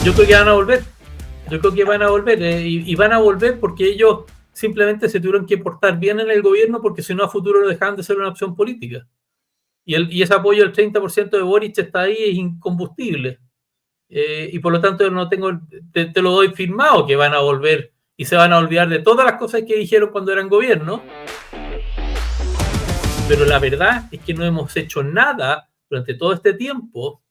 Yo creo que van a volver. Yo creo que van a volver. Y van a volver porque ellos simplemente se tuvieron que portar bien en el gobierno, porque si no, a futuro lo dejaban de ser una opción política. Y ese apoyo del 30% de Boric está ahí, es incombustible. Y por lo tanto, no tengo, te lo doy firmado que van a volver y se van a olvidar de todas las cosas que dijeron cuando eran gobierno. Pero la verdad es que no hemos hecho nada durante todo este tiempo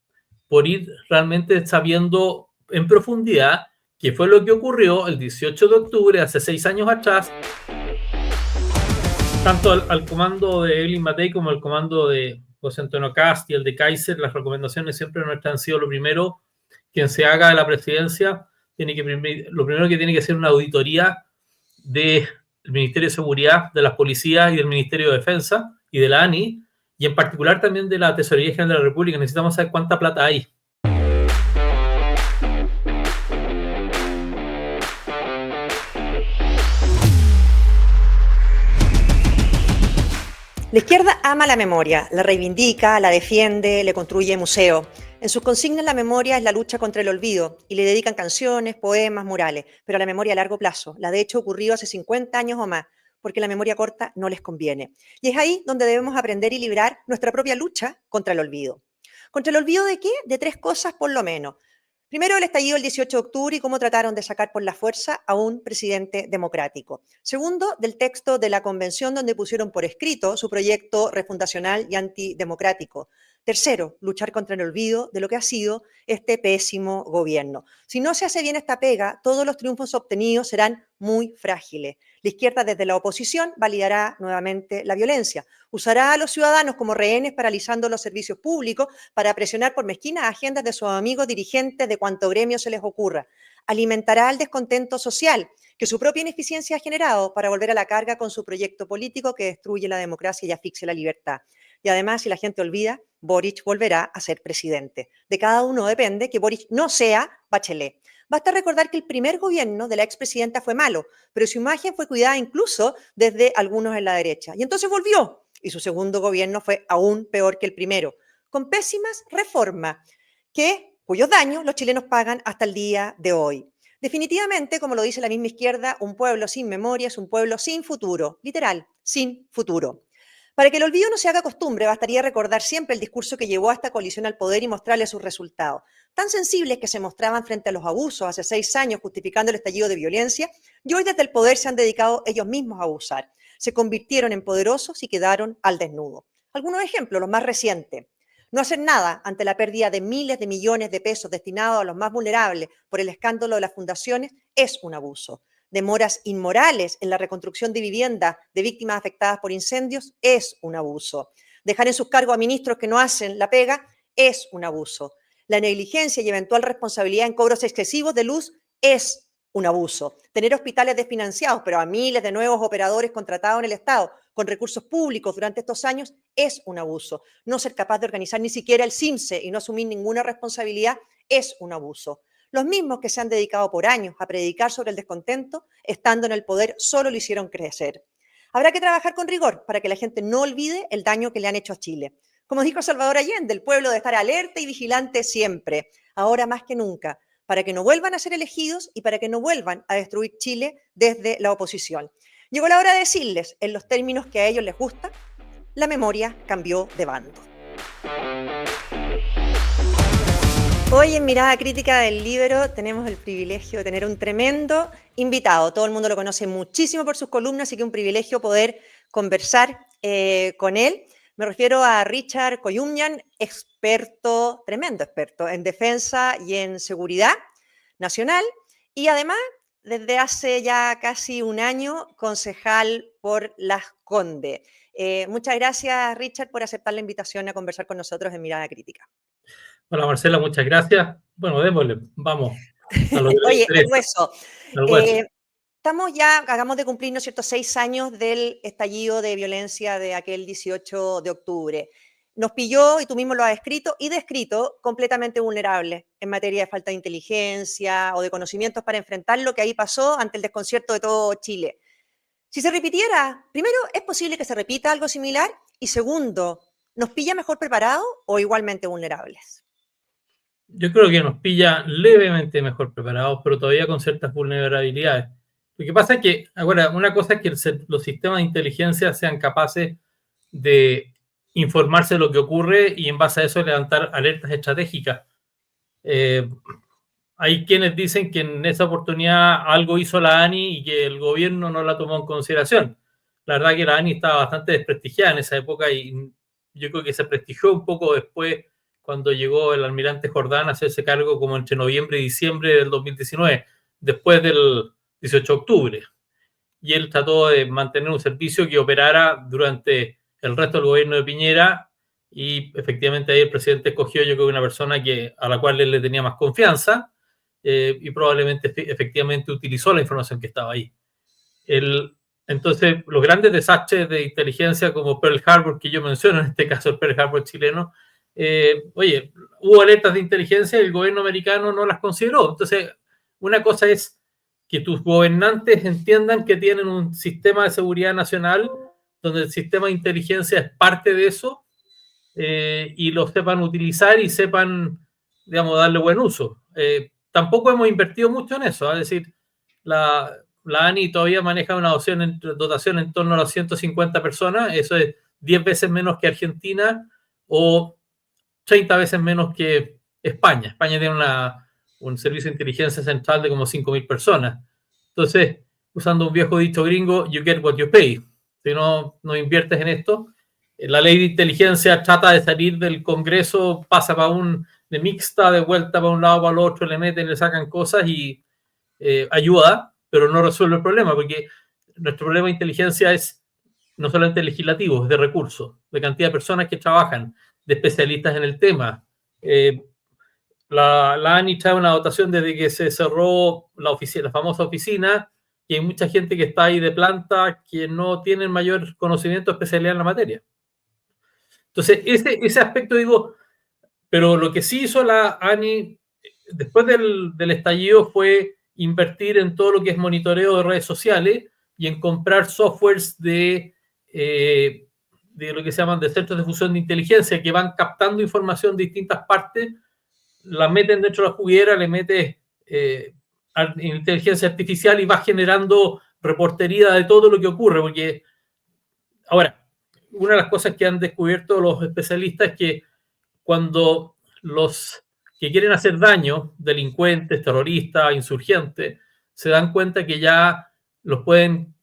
por ir realmente sabiendo en profundidad qué fue lo que ocurrió el 18 de octubre, hace 6 años atrás, tanto al comando de Evelyn Matei como al comando de José Antonio Cast y el de Kaiser. Las recomendaciones siempre nuestras han sido: lo primero, quien se haga de la presidencia, lo primero que tiene que ser una auditoría del Ministerio de Seguridad, de las policías y del Ministerio de Defensa y de la ANI, y en particular también de la Tesorería General de la República. Necesitamos saber cuánta plata hay. La izquierda ama la memoria, la reivindica, la defiende, le construye museo. En sus consignas la memoria es la lucha contra el olvido y le dedican canciones, poemas, murales, pero a la memoria a largo plazo, la de hecho ocurrió hace 50 años o más, porque la memoria corta no les conviene. Y es ahí donde debemos aprender y librar nuestra propia lucha contra el olvido. ¿Contra el olvido de qué? De 3 cosas por lo menos. Primero, el estallido del 18 de octubre y cómo trataron de sacar por la fuerza a un presidente democrático. Segundo, del texto de la convención donde pusieron por escrito su proyecto refundacional y antidemocrático. Tercero, luchar contra el olvido de lo que ha sido este pésimo gobierno. Si no se hace bien esta pega, todos los triunfos obtenidos serán muy frágiles. La izquierda desde la oposición validará nuevamente la violencia. Usará a los ciudadanos como rehenes paralizando los servicios públicos para presionar por mezquinas agendas de sus amigos dirigentes de cuanto gremio se les ocurra. Alimentará el descontento social que su propia ineficiencia ha generado para volver a la carga con su proyecto político que destruye la democracia y asfixia la libertad. Y además, si la gente olvida, Boric volverá a ser presidente. De cada uno depende que Boric no sea Bachelet. Basta recordar que el primer gobierno de la expresidenta fue malo, pero su imagen fue cuidada incluso desde algunos en la derecha. Y entonces volvió, y su segundo gobierno fue aún peor que el primero, con pésimas reformas, cuyos daños los chilenos pagan hasta el día de hoy. Definitivamente, como lo dice la misma izquierda, un pueblo sin memoria es un pueblo sin futuro, literal, sin futuro. Para que el olvido no se haga costumbre, bastaría recordar siempre el discurso que llevó a esta coalición al poder y mostrarle sus resultados. Tan sensibles que se mostraban frente a los abusos hace 6 años justificando el estallido de violencia, y hoy desde el poder se han dedicado ellos mismos a abusar. Se convirtieron en poderosos y quedaron al desnudo. Algunos ejemplos, los más recientes. No hacer nada ante la pérdida de miles de millones de pesos destinados a los más vulnerables por el escándalo de las fundaciones es un abuso. Demoras inmorales en la reconstrucción de viviendas de víctimas afectadas por incendios es un abuso. Dejar en sus cargos a ministros que no hacen la pega es un abuso. La negligencia y eventual responsabilidad en cobros excesivos de luz es un abuso. Tener hospitales desfinanciados, pero a miles de nuevos operadores contratados en el Estado con recursos públicos durante estos años es un abuso. No ser capaz de organizar ni siquiera el CIMSE y no asumir ninguna responsabilidad es un abuso. Los mismos que se han dedicado por años a predicar sobre el descontento, estando en el poder, solo lo hicieron crecer. Habrá que trabajar con rigor para que la gente no olvide el daño que le han hecho a Chile. Como dijo Salvador Allende, el pueblo debe estar alerta y vigilante siempre, ahora más que nunca, para que no vuelvan a ser elegidos y para que no vuelvan a destruir Chile desde la oposición. Llegó la hora de decirles, en los términos que a ellos les gusta, la memoria cambió de bando. Hoy en Mirada Crítica del Líbero tenemos el privilegio de tener un tremendo invitado. Todo el mundo lo conoce muchísimo por sus columnas, así que un privilegio poder conversar con él. Me refiero a Richard Koyumyan, experto, tremendo experto en defensa y en seguridad nacional, y además desde hace ya casi un año concejal por Las Condes. Muchas gracias, Richard, por aceptar la invitación a conversar con nosotros en Mirada Crítica. Hola Marcela, muchas gracias. Bueno, démosle, vamos a lo que nos Oye, al interesa, hueso. al hueso. Estamos ya, acabamos de cumplir, ¿no es cierto?, 6 años del estallido de violencia de aquel 18 de octubre. Nos pilló, y tú mismo lo has escrito y descrito, completamente vulnerables en materia de falta de inteligencia o de conocimientos para enfrentar lo que ahí pasó ante el desconcierto de todo Chile. Si se repitiera, primero, ¿es posible que se repita algo similar? Y segundo, ¿nos pilla mejor preparados o igualmente vulnerables? Yo creo que nos pilla levemente mejor preparados, pero todavía con ciertas vulnerabilidades. Lo que pasa es que, ahora, una cosa es que los sistemas de inteligencia sean capaces de informarse de lo que ocurre y en base a eso levantar alertas estratégicas. Hay quienes dicen que en esa oportunidad algo hizo la ANI y que el gobierno no la tomó en consideración. La verdad que la ANI estaba bastante desprestigiada en esa época y yo creo que se prestigió un poco después cuando llegó el almirante Jordán a hacerse cargo como entre noviembre y diciembre del 2019, después del 18 de octubre. Y él trató de mantener un servicio que operara durante el resto del gobierno de Piñera y efectivamente ahí el presidente escogió yo creo una persona a la cual él le tenía más confianza y probablemente efectivamente utilizó la información que estaba ahí. Entonces, los grandes desastres de inteligencia como Pearl Harbor, que yo menciono, en este caso el Pearl Harbor chileno, oye, hubo alertas de inteligencia y el gobierno americano no las consideró. Entonces, una cosa es que tus gobernantes entiendan que tienen un sistema de seguridad nacional donde el sistema de inteligencia es parte de eso y lo sepan utilizar y sepan, digamos, darle buen uso. Tampoco hemos invertido mucho en eso, es decir, la ANI todavía maneja una dotación en torno a las 150 personas, eso es 10 veces menos que Argentina o 30 veces menos que España. España tiene un servicio de inteligencia central de como 5.000 personas. Entonces, usando un viejo dicho gringo, you get what you pay. Si no inviertes en esto, la ley de inteligencia trata de salir del Congreso, pasa para de mixta, de vuelta para un lado, para el otro, le meten, le sacan cosas y ayuda, pero no resuelve el problema, porque nuestro problema de inteligencia es no solamente legislativo, es de recursos, de cantidad de personas que trabajan, de especialistas en el tema. La ANI trae una dotación desde que se cerró la famosa oficina, y hay mucha gente que está ahí de planta que no tienen mayor conocimiento o especialidad en la materia. Entonces, ese aspecto digo, pero lo que sí hizo la ANI después del estallido fue invertir en todo lo que es monitoreo de redes sociales y en comprar softwares de lo que se llaman de centros de fusión de inteligencia que van captando información de distintas partes, la meten dentro de la juguera, le metes inteligencia artificial y va generando reportería de todo lo que ocurre, porque ahora, una de las cosas que han descubierto los especialistas es que cuando los que quieren hacer daño, delincuentes, terroristas, insurgentes, se dan cuenta que ya los pueden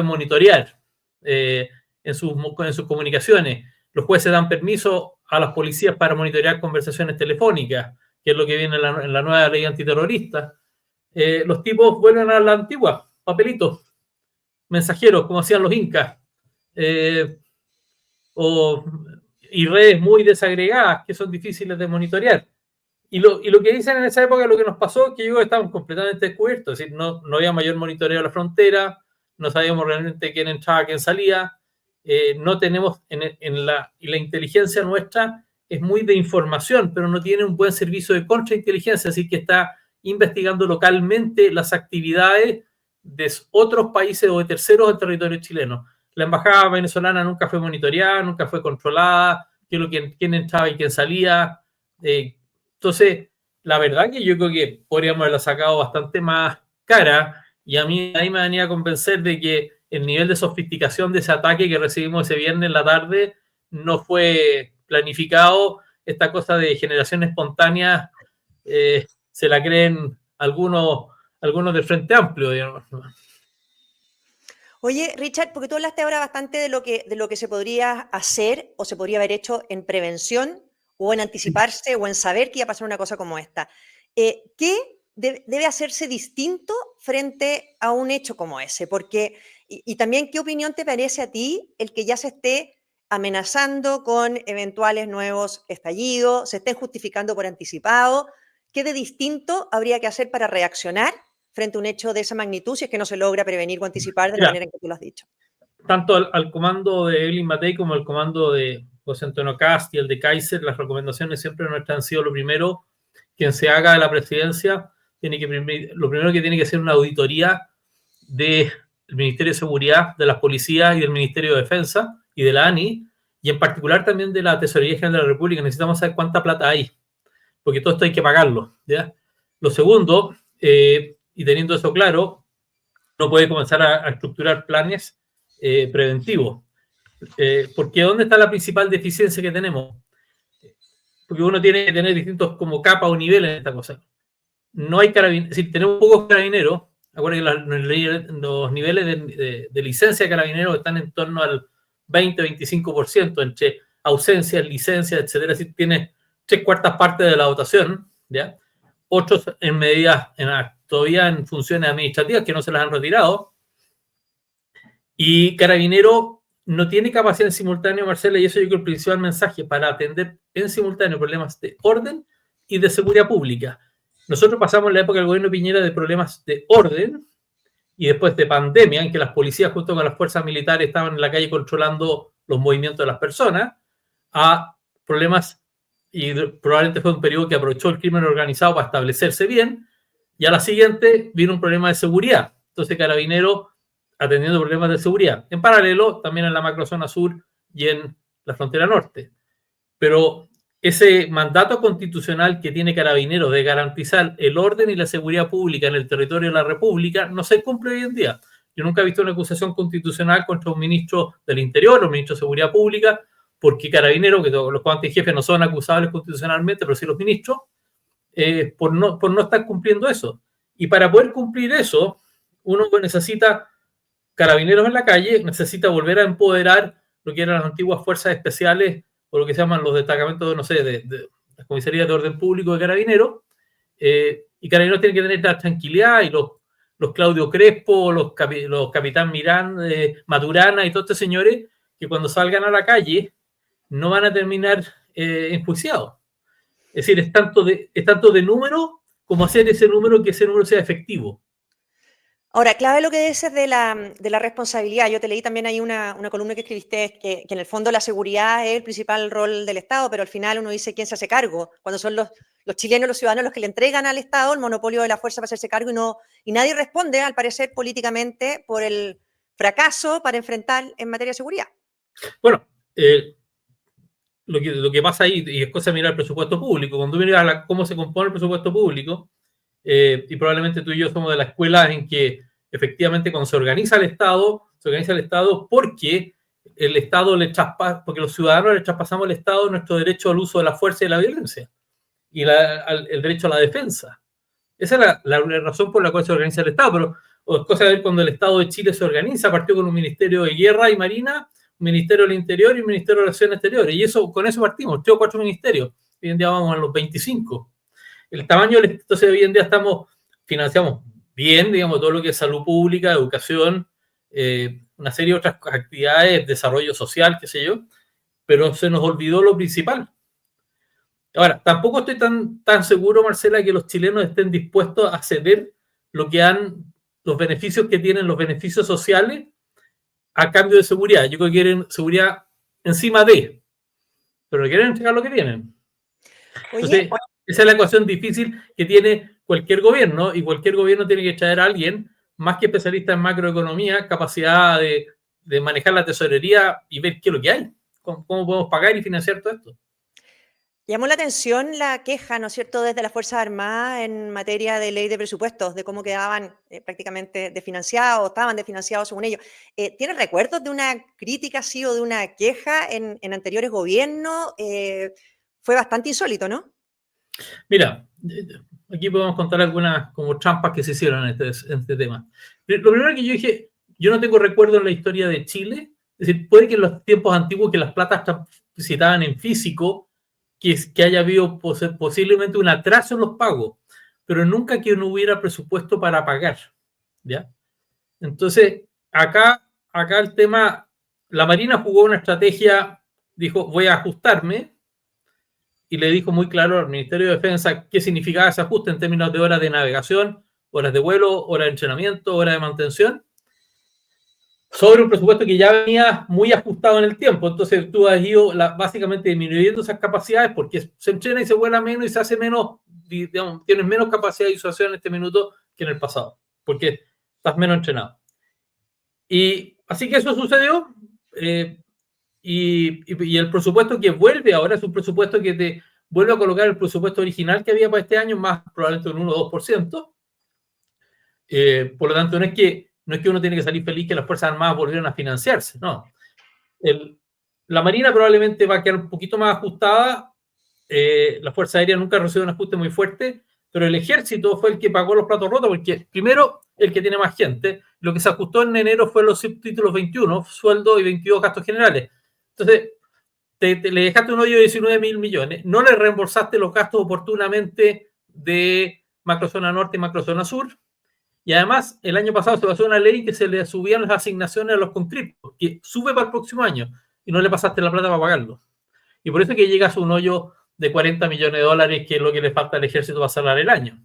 monitorear en sus comunicaciones. Los jueces dan permiso a las policías para monitorear conversaciones telefónicas, que es lo que viene en la nueva ley antiterrorista. Los tipos vuelven a la antigua, papelitos, mensajeros, como hacían los incas. Y redes muy desagregadas que son difíciles de monitorear. Y lo que dicen en esa época, lo que nos pasó, es que yo estábamos completamente descubiertos, es decir, no había mayor monitoreo de la frontera, no sabíamos realmente quién entraba, quién salía, no tenemos, y la inteligencia nuestra es muy de información, pero no tiene un buen servicio de contrainteligencia, así que está investigando localmente las actividades de otros países o de terceros en territorio chileno. La embajada venezolana nunca fue monitoreada, nunca fue controlada, quién entraba y quién salía. Entonces, la verdad que yo creo que podríamos haberla sacado bastante más cara y ahí me venía a convencer de que el nivel de sofisticación de ese ataque que recibimos ese viernes en la tarde no fue planificado. Esta cosa de generación espontánea se la creen algunos del Frente Amplio, digamos. Oye, Richard, porque tú hablaste ahora bastante de lo que se podría hacer o se podría haber hecho en prevención o en anticiparse o en saber que iba a pasar una cosa como esta. ¿Qué debe hacerse distinto frente a un hecho como ese? Porque, y también, ¿qué opinión te parece a ti el que ya se esté amenazando con eventuales nuevos estallidos, se estén justificando por anticipado? ¿Qué de distinto habría que hacer para reaccionar frente a un hecho de esa magnitud si es que no se logra prevenir o anticipar de la manera en que tú lo has dicho? Tanto al comando de Evelyn Matei como al comando de José Antonio Cast y el de Kaiser, las recomendaciones siempre nuestras han sido lo primero, quien se haga de la presidencia, lo primero que tiene que ser una auditoría del Ministerio de Seguridad, de las policías y del Ministerio de Defensa y de la ANI, y en particular también de la Tesorería General de la República. Necesitamos saber cuánta plata hay. porque todo esto hay que pagarlo, ¿ya? Lo segundo, y teniendo eso claro, uno puede comenzar a estructurar planes preventivos. Porque ¿dónde está la principal deficiencia que tenemos? Porque uno tiene que tener distintos como capas o niveles en esta cosa. No hay carabineros, si tenemos pocos carabineros, acuérdense que los niveles de licencia de carabineros están en torno al 20-25% entre ausencias, licencias, etcétera. Si tiene 3/4 partes de la dotación, ¿ya? Otros en medidas, todavía en funciones administrativas que no se las han retirado. Y Carabinero no tiene capacidad en simultáneo, Marcela, y eso yo creo que el principal mensaje para atender en simultáneo problemas de orden y de seguridad pública. Nosotros pasamos la época del gobierno Piñera de problemas de orden y después de pandemia, en que las policías junto con las fuerzas militares estaban en la calle controlando los movimientos de las personas, a problemas, y probablemente fue un periodo que aprovechó el crimen organizado para establecerse bien, y a la siguiente vino un problema de seguridad. Entonces Carabinero atendiendo problemas de seguridad. En paralelo, también en la macrozona sur y en la frontera norte. Pero ese mandato constitucional que tiene Carabineros de garantizar el orden y la seguridad pública en el territorio de la República no se cumple hoy en día. Yo nunca he visto una acusación constitucional contra un ministro del Interior o un ministro de Seguridad Pública, porque Carabineros, que los comandantes jefes no son acusables constitucionalmente, pero sí los ministros, por no estar cumpliendo eso. Y para poder cumplir eso, uno necesita Carabineros en la calle, necesita volver a empoderar lo que eran las antiguas fuerzas especiales o lo que se llaman los destacamentos, no sé, de las comisarías de orden público de Carabineros, y Carabineros tiene que tener la tranquilidad, y los Claudio Crespo, los Capitán Miranda, Maturana y todos estos señores que cuando salgan a la calle no van a terminar enjuiciados. Es decir, es tanto de número como hacer ese número, que ese número sea efectivo. Ahora, clave lo que dices de la responsabilidad. Yo te leí también ahí una columna que escribiste que en el fondo la seguridad es el principal rol del Estado, pero al final uno dice quién se hace cargo, cuando son los chilenos, los ciudadanos, los que le entregan al Estado el monopolio de la fuerza para hacerse cargo, y nadie responde, al parecer, políticamente por el fracaso para enfrentar en materia de seguridad. Bueno, lo que pasa ahí, y es cosa de mirar el presupuesto público, cuando miras cómo se compone el presupuesto público, y probablemente tú y yo somos de la escuela en que efectivamente cuando se organiza el Estado porque el Estado porque los ciudadanos le traspasamos al Estado nuestro derecho al uso de la fuerza y la violencia, y el derecho a la defensa. Esa es la razón por la cual se organiza el Estado, pero es cosa de ver cuando el Estado de Chile se organiza, partió con un Ministerio de Guerra y Marina, un Ministerio del Interior y un Ministerio de Relaciones Exteriores, y con eso partimos, 3 o 4 ministerios, hoy en día vamos a los 25. El tamaño, entonces hoy en día financiamos bien, digamos, todo lo que es salud pública, educación, una serie de otras actividades, desarrollo social, qué sé yo, pero se nos olvidó lo principal. Ahora, tampoco estoy tan seguro, Marcela, que los chilenos estén dispuestos a ceder los beneficios que tienen, los beneficios sociales, a cambio de seguridad. Yo creo que quieren seguridad encima pero no quieren entregar lo que tienen. Entonces, esa es la ecuación difícil que tiene cualquier gobierno, y cualquier gobierno tiene que traer a alguien más que especialista en macroeconomía, capacidad de manejar la tesorería y ver qué es lo que hay, cómo podemos pagar y financiar todo esto. Llamó la atención la queja, ¿no es cierto?, desde las Fuerzas Armadas en materia de ley de presupuestos, de cómo quedaban prácticamente desfinanciados, estaban desfinanciados según ellos. ¿Tienes recuerdos de una crítica así o de una queja en anteriores gobiernos? Fue bastante insólito, ¿no? Mira, aquí podemos contar algunas como trampas que se hicieron en este tema. Lo primero que yo dije, yo no tengo recuerdo en la historia de Chile, es decir, puede que en los tiempos antiguos que las platas se estaban en físico, que haya habido posiblemente un atraso en los pagos, pero nunca que no hubiera presupuesto para pagar, ¿ya? Entonces, acá el tema, la Marina jugó una estrategia, dijo, voy a ajustarme, y le dijo muy claro al Ministerio de Defensa qué significaba ese ajuste en términos de horas de navegación, horas de vuelo, horas de entrenamiento, horas de mantención, sobre un presupuesto que ya venía muy ajustado en el tiempo. Entonces tú has ido básicamente disminuyendo esas capacidades, porque se entrena y se vuela menos y se hace menos, digamos, tienes menos capacidad de disuasión en este minuto que en el pasado, porque estás menos entrenado. Y así que eso sucedió, y el presupuesto que vuelve ahora es un presupuesto que te vuelve a colocar el presupuesto original que había para este año, más probablemente un 1 o 2%. Por lo tanto, no es que uno tiene que salir feliz que las Fuerzas Armadas volvieran a financiarse, no. La Marina probablemente va a quedar un poquito más ajustada. La Fuerza Aérea nunca recibido un ajuste muy fuerte, pero el Ejército fue el que pagó los platos rotos, porque primero, el que tiene más gente. Lo que se ajustó en enero fue los subtítulos 21, sueldo, y 22, gastos generales. Entonces, le dejaste un hoyo de 19.000 millones, no le reembolsaste los gastos oportunamente de macrozona norte y macrozona sur, y además el año pasado se pasó una ley que se le subían las asignaciones a los conscriptos, que sube para el próximo año, y no le pasaste la plata para pagarlo. Y por eso es que llegas a un hoyo de 40 millones de dólares, que es lo que le falta al ejército para cerrar el año.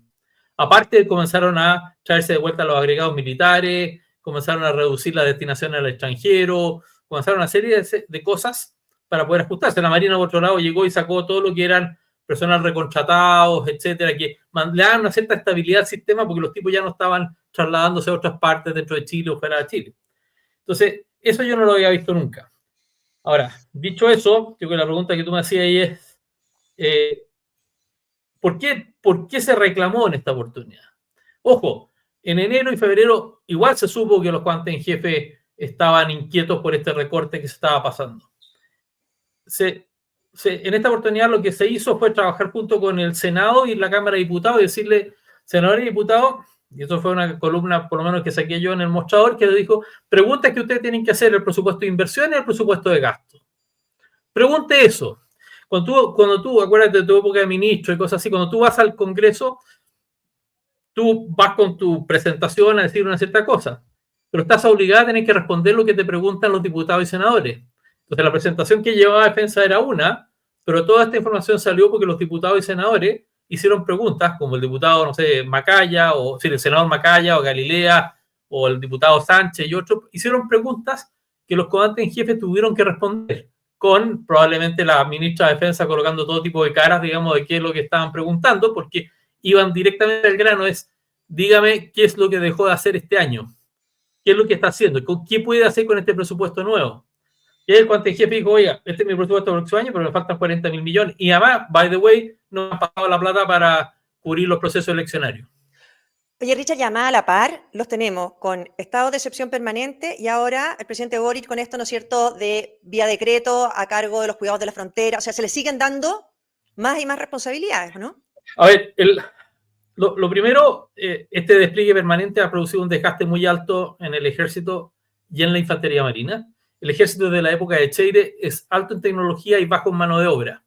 Aparte, comenzaron a traerse de vuelta los agregados militares, comenzaron a reducir la destinación al extranjero, comenzaron una serie de cosas para poder ajustarse. La Marina, por otro lado, llegó y sacó todo lo que eran personal recontratados, etcétera, que le dan una cierta estabilidad al sistema porque los tipos ya no estaban trasladándose a otras partes dentro de Chile o fuera de Chile. Entonces, eso yo no lo había visto nunca. Ahora, dicho eso, creo que la pregunta que tú me hacías ahí es, ¿por qué se reclamó en esta oportunidad? Ojo, en enero y febrero igual se supo que los comandantes en jefe estaban inquietos por este recorte que se estaba pasando. En esta oportunidad lo que se hizo fue trabajar junto con el Senado y la Cámara de Diputados y decirle, senadores y diputados, y eso fue una columna por lo menos que saqué yo en el mostrador, que le dijo, preguntas que ustedes tienen que hacer, el presupuesto de inversión y el presupuesto de gasto. Pregunte eso. Cuando tú, acuérdate de tu época de ministro y cosas así, cuando tú vas al Congreso, tú vas con tu presentación a decir una cierta cosa, pero estás obligada a tener que responder lo que te preguntan los diputados y senadores. Entonces, la presentación que llevaba Defensa era una, pero toda esta información salió porque los diputados y senadores hicieron preguntas, como el diputado, no sé, Macaya, o sí, el senador Macaya, o Galilea, o el diputado Sánchez y otros, hicieron preguntas que los comandantes en jefe tuvieron que responder, con probablemente la ministra de Defensa colocando todo tipo de caras, digamos, de qué es lo que estaban preguntando, porque iban directamente al grano, es, dígame qué es lo que dejó de hacer este año, qué es lo que está haciendo, qué puede hacer con este presupuesto nuevo. Y el comandante en jefe dijo, oiga, este es mi presupuesto para el próximo año, pero me faltan 40.000 millones. Y además, by the way, no me han pagado la plata para cubrir los procesos eleccionarios. Oye, Richard, llamada a la par, los tenemos con estado de excepción permanente y ahora el presidente Boric con esto, ¿no es cierto?, de vía decreto a cargo de los cuidados de la frontera. O sea, se le siguen dando más y más responsabilidades, ¿no? A ver, lo primero, este despliegue permanente ha producido un desgaste muy alto en el ejército y en la infantería marina. El ejército de la época de Cheire es alto en tecnología y bajo en mano de obra.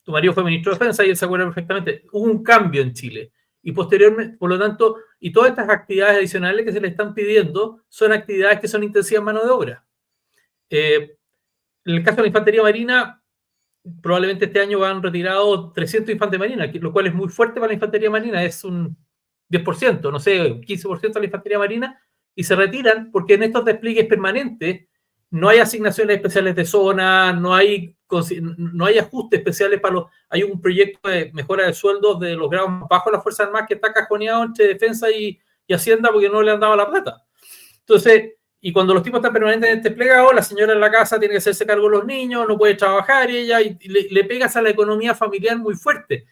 Tu marido fue ministro de Defensa y él se acuerda perfectamente. Hubo un cambio en Chile. Y posteriormente, por lo tanto, y todas estas actividades adicionales que se le están pidiendo son actividades que son intensivas en mano de obra. En el caso de la infantería marina, probablemente este año van retirado 300 infantes marinas, lo cual es muy fuerte para la infantería marina, es un 10%, no sé, 15% de la infantería marina, y se retiran porque en estos despliegues permanentes no hay asignaciones especiales de zona, no hay ajustes especiales para los... Hay un proyecto de mejora de sueldos de los grados más bajos de las Fuerzas Armadas que está cajoneado entre Defensa y Hacienda porque no le han dado la plata. Entonces, y cuando los tipos están permanentemente desplegados, la señora en la casa tiene que hacerse cargo de los niños, no puede trabajar y ella y le pegas a la economía familiar muy fuerte.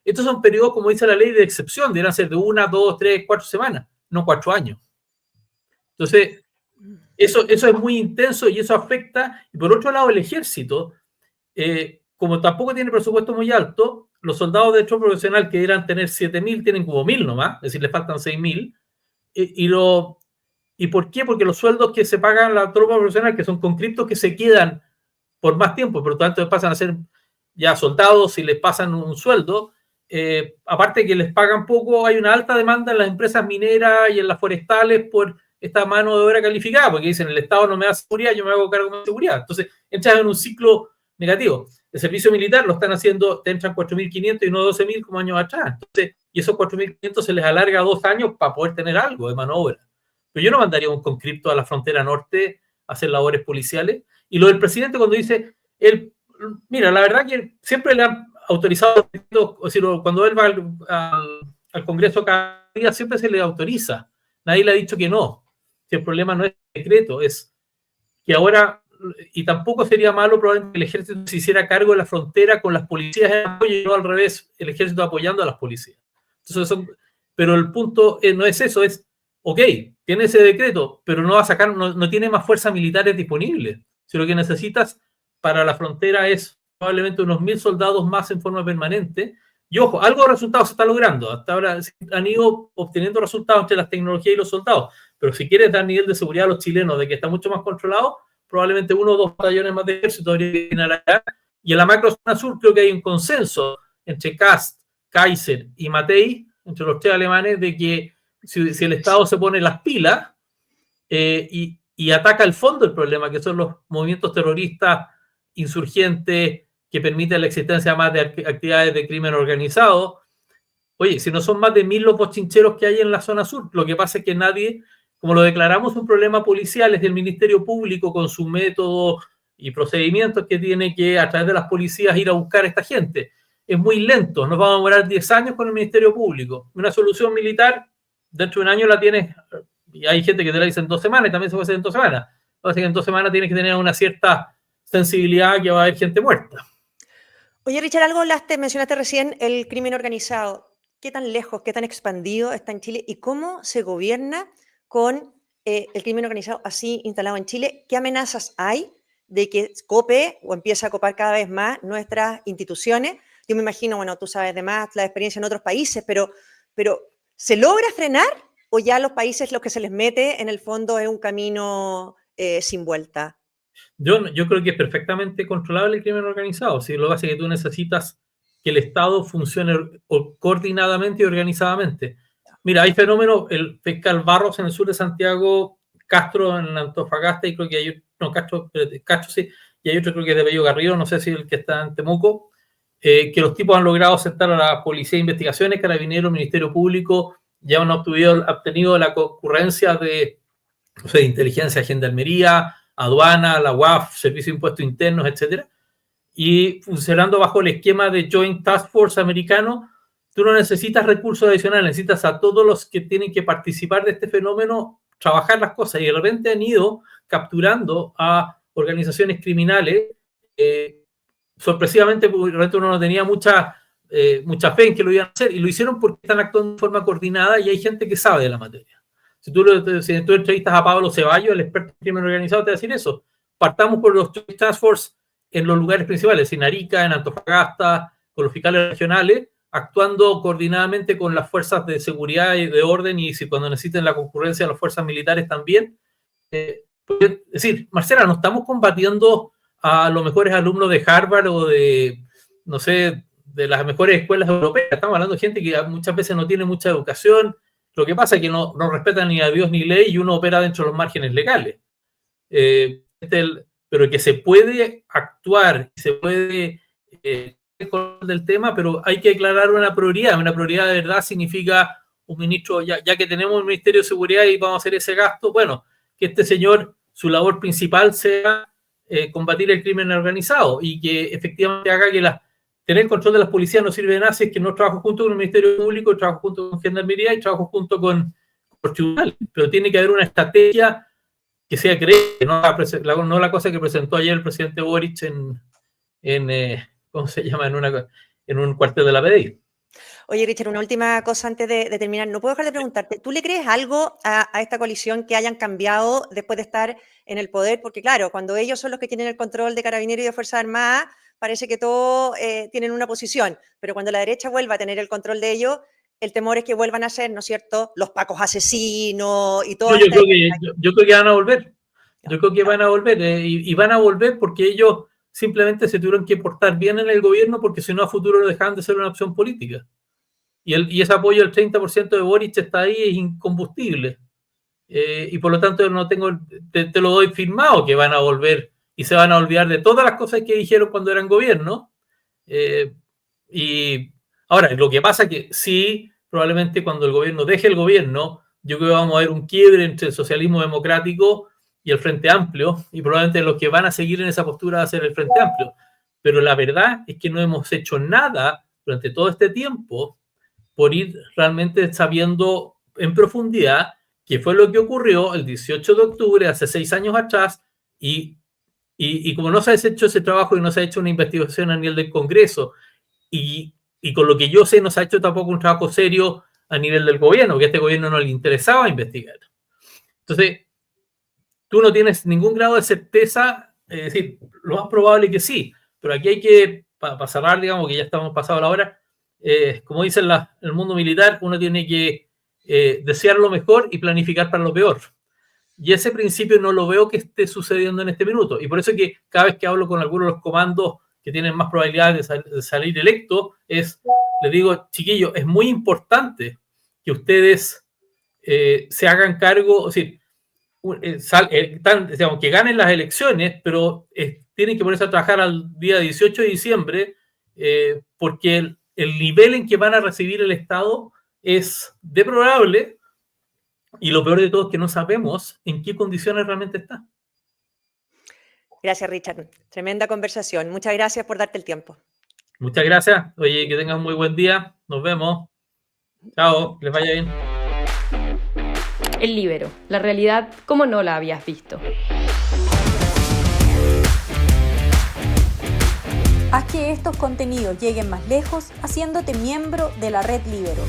Estos son periodos, como dice la ley, de excepción, deberían ser de 1, 2, 3, 4 semanas, no 4 años. Entonces, eso es muy intenso y eso afecta. Y por otro lado, el ejército, como tampoco tiene presupuesto muy alto, los soldados de hecho profesional que deberían tener 7.000 tienen como 1.000 nomás, es decir, le faltan 6.000. ¿Y por qué? Porque los sueldos que se pagan a la tropa profesional, que son conscriptos que se quedan por más tiempo, por lo tanto pasan a ser ya soldados y les pasan un sueldo, aparte que les pagan poco, hay una alta demanda en las empresas mineras y en las forestales por esta mano de obra calificada, porque dicen, el Estado no me da seguridad, yo me hago cargo de mi seguridad. Entonces, entras en un ciclo negativo. El servicio militar lo están haciendo, te entran 4.500 y no 12.000 como años atrás. Entonces, y esos 4.500 se les alarga 2 años para poder tener algo de mano de obra. Pero yo no mandaría un conscripto a la frontera norte a hacer labores policiales. Y lo del presidente cuando dice, mira, la verdad que siempre le han autorizado, o decir, cuando él va al Congreso cada día, siempre se le autoriza. Nadie le ha dicho que no. Si el problema no es el decreto, es que ahora y tampoco sería malo probablemente que el ejército se hiciera cargo de la frontera con las policías en apoyo y no al revés, el ejército apoyando a las policías. Entonces, pero el punto no es eso, es, ok, tiene ese decreto, pero no va a sacar, no tiene más fuerzas militares disponibles. Si lo que necesitas para la frontera es probablemente unos 1.000 soldados más en forma permanente, y ojo, algo de resultados se está logrando. Hasta ahora han ido obteniendo resultados entre las tecnologías y los soldados, pero si quieres dar nivel de seguridad a los chilenos de que está mucho más controlado, probablemente 1 o 2 batallones más de ejército habría que ir allá. Y en la macrozona sur creo que hay un consenso entre Kast, Kaiser y Matei, entre los 3 alemanes, de que si el Estado se pone las pilas y ataca el fondo del problema, que son los movimientos terroristas insurgentes que permiten la existencia más de actividades de crimen organizado. Oye, si no son más de 1.000 los bochincheros que hay en la zona sur, lo que pasa es que nadie, como lo declaramos un problema policial, es del Ministerio Público con su método y procedimientos que tiene que, a través de las policías, ir a buscar a esta gente. Es muy lento, nos vamos a demorar 10 años con el Ministerio Público. Una solución militar, dentro de un año la tienes, y hay gente que te la dice en 2 semanas, y también se puede hacer en 2 semanas. Así que en 2 semanas tienes que tener una cierta sensibilidad que va a haber gente muerta. Oye, Richard, algo mencionaste recién, el crimen organizado. ¿Qué tan lejos, qué tan expandido está en Chile y cómo se gobierna con el crimen organizado así instalado en Chile? ¿Qué amenazas hay de que cope o empiece a copar cada vez más nuestras instituciones? Yo me imagino, bueno, tú sabes de más la experiencia en otros países, pero ¿se logra frenar o ya los países lo que se les mete en el fondo es un camino sin vuelta? Yo creo que es perfectamente controlable el crimen organizado. Si lo que pasa es que tú necesitas que el Estado funcione coordinadamente y organizadamente. Mira, hay fenómenos, el fiscal Barros en el sur de Santiago, Castro en Antofagasta, y creo que hay Castro sí, y hay otro creo que es de Bello Garrido, no sé si el que está en Temuco, que los tipos han logrado sentar a la Policía de Investigaciones, Carabineros, Ministerio Público, ya han obtenido la concurrencia de, no sé, de inteligencia, gendarmería, aduana, la UAF, Servicio de Impuestos Internos, etcétera, y funcionando bajo el esquema de Joint Task Force americano, tú no necesitas recursos adicionales, necesitas a todos los que tienen que participar de este fenómeno trabajar las cosas, y de repente han ido capturando a organizaciones criminales, sorpresivamente, porque realmente uno no tenía mucha fe en que lo iban a hacer, y lo hicieron porque están actuando de forma coordinada y hay gente que sabe de la materia. Si tú entrevistas a Pablo Ceballos, el experto en crimen organizado, te va a decir eso. Partamos por los Joint Task Force en los lugares principales, en Arica, en Antofagasta, con los fiscales regionales, actuando coordinadamente con las fuerzas de seguridad y de orden, y si cuando necesiten la concurrencia de las fuerzas militares también. Es decir, Marcela, no estamos combatiendo a los mejores alumnos de Harvard o de, no sé, de las mejores escuelas europeas. Estamos hablando de gente que muchas veces no tiene mucha educación. Lo que pasa es que no respetan ni a Dios ni ley y uno opera dentro de los márgenes legales. Pero que se puede actuar, se puede del tema, pero hay que aclarar una prioridad. Una prioridad de verdad significa un ministro, ya que tenemos un Ministerio de Seguridad y vamos a hacer ese gasto, bueno, que este señor, su labor principal sea combatir el crimen organizado y que efectivamente haga que tener control de las policías no sirve de nada si es que no trabajo junto con el Ministerio Público, trabajo junto con Gendarmería y trabajo junto con los tribunales. Pero tiene que haber una estrategia que sea creíble, no la cosa que presentó ayer el presidente Boric ¿cómo se llama? En un cuartel de la PDI. Oye, Richard, una última cosa antes de terminar. No puedo dejar de preguntarte, ¿tú le crees algo a esta coalición que hayan cambiado después de estar en el poder? Porque claro, cuando ellos son los que tienen el control de Carabineros y de Fuerzas Armadas, parece que todos tienen una posición, pero cuando la derecha vuelva a tener el control de ellos, el temor es que vuelvan a ser, ¿no es cierto?, los pacos asesinos y todo. Yo creo que van a volver. Yo creo que van a volver. Y van a volver porque ellos simplemente se tuvieron que portar bien en el gobierno, porque si no a futuro lo dejaban de ser una opción política. Y ese apoyo del 30% de Boric está ahí, es incombustible. Y por lo tanto no te lo doy firmado que van a volver y se van a olvidar de todas las cosas que dijeron cuando eran gobierno. Y ahora, lo que pasa es que sí, probablemente cuando el gobierno deje el gobierno, yo creo que vamos a ver un quiebre entre el socialismo democrático y el Frente Amplio, y probablemente los que van a seguir en esa postura va a ser el Frente Amplio. Pero la verdad es que no hemos hecho nada durante todo este tiempo por ir realmente sabiendo en profundidad qué fue lo que ocurrió el 18 de octubre, hace 6 años atrás, y Y como no se ha hecho ese trabajo y no se ha hecho una investigación a nivel del Congreso, y con lo que yo sé, no se ha hecho tampoco un trabajo serio a nivel del gobierno, que a este gobierno no le interesaba investigar. Entonces, tú no tienes ningún grado de certeza, es decir, lo más probable que sí, pero aquí hay que, para cerrar, digamos, que ya estamos pasados la hora, como dicen en el mundo militar, uno tiene que desear lo mejor y planificar para lo peor. Y ese principio no lo veo que esté sucediendo en este minuto. Y por eso es que cada vez que hablo con algunos de los comandos que tienen más probabilidades de salir electos, les digo, chiquillos, es muy importante que ustedes se hagan cargo, es decir, digamos, que ganen las elecciones, pero tienen que ponerse a trabajar al día 18 de diciembre, porque el nivel en que van a recibir el Estado es deplorable. Y lo peor de todo es que no sabemos en qué condiciones realmente está. Gracias, Richard. Tremenda conversación. Muchas gracias por darte el tiempo. Muchas gracias. Oye, que tengan un muy buen día. Nos vemos. Chao, que les vaya bien. El Líbero, la realidad como no la habías visto. Haz que estos contenidos lleguen más lejos haciéndote miembro de la Red Líbero.